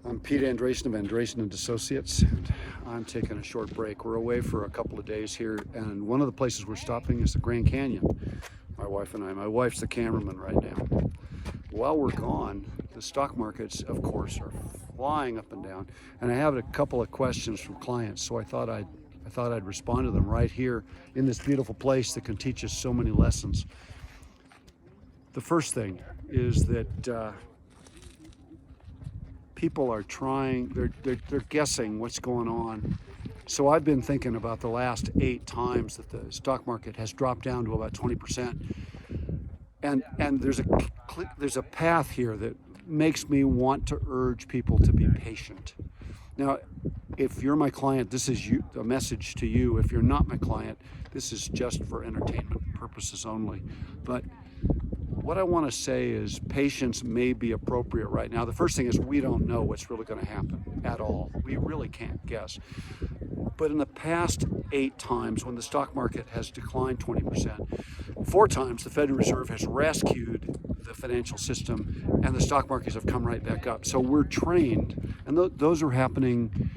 I'm Pete Andresen of Andresen & Associates, and I'm taking a short break. We're away for a couple of days here, and one of the places we're stopping is the Grand Canyon, my wife and I. My wife's the cameraman right now. While we're gone, the stock markets, of course, are flying up and down, and I have a couple of questions from clients, so I thought I'd respond to them right here in this beautiful place that can teach us so many lessons. The first thing is that people are trying, they're guessing what's going on. So I've been thinking about the last 8 times that the stock market has dropped down to about 20%. And there's a path here that makes me want to urge people to be patient. Now, if you're my client, this is a message to you. If you're not my client, this is just for entertainment purposes only. But what I want to say is patience may be appropriate right now. The first thing is we don't know what's really going to happen at all. We really can't guess. But in the past 8 times when the stock market has declined 20%, 4 times the Federal Reserve has rescued the financial system and the stock markets have come right back up. So we're trained, and those are happening.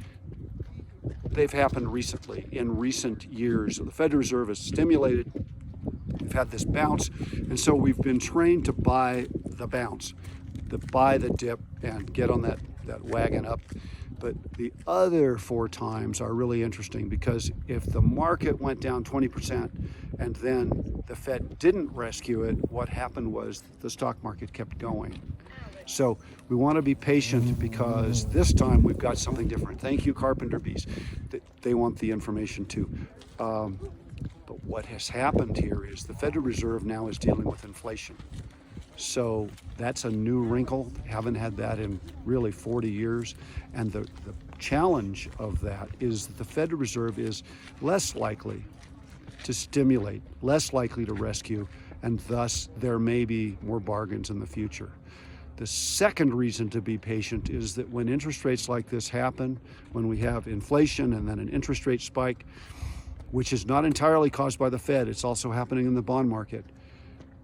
They've happened recently, in recent years. So the Federal Reserve has stimulated. We've had this bounce, and so we've been trained to buy the bounce, to buy the dip and get on that wagon up. But the other 4 times are really interesting, because if the market went down 20% and then the Fed didn't rescue it, what happened was the stock market kept going. So we want to be patient, because this time we've got something different. Thank you, Carpenter Bees. They want the information too. But what has happened here is the Federal Reserve now is dealing with inflation. So that's a new wrinkle. Haven't had that in really 40 years. And the challenge of that is that the Federal Reserve is less likely to stimulate, less likely to rescue, and thus there may be more bargains in the future. The second reason to be patient is that when interest rates like this happen, when we have inflation and then an interest rate spike, which is not entirely caused by the Fed, it's also happening in the bond market.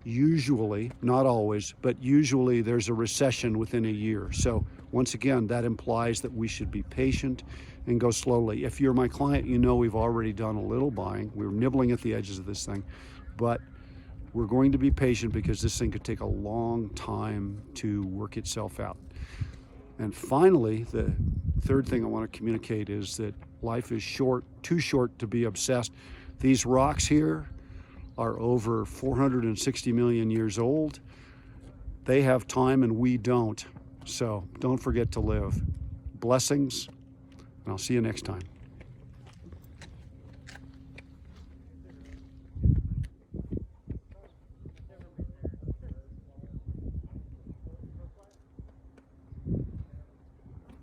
Usually, not always, but usually there's a recession within a year. So once again, that implies that we should be patient and go slowly. If you're my client, you know we've already done a little buying. We're nibbling at the edges of this thing, but we're going to be patient because this thing could take a long time to work itself out. And finally, the third thing I want to communicate is that life is short, too short to be obsessed. These rocks here are over 460 million years old. They have time and we don't. So don't forget to live. Blessings, and I'll see you next time.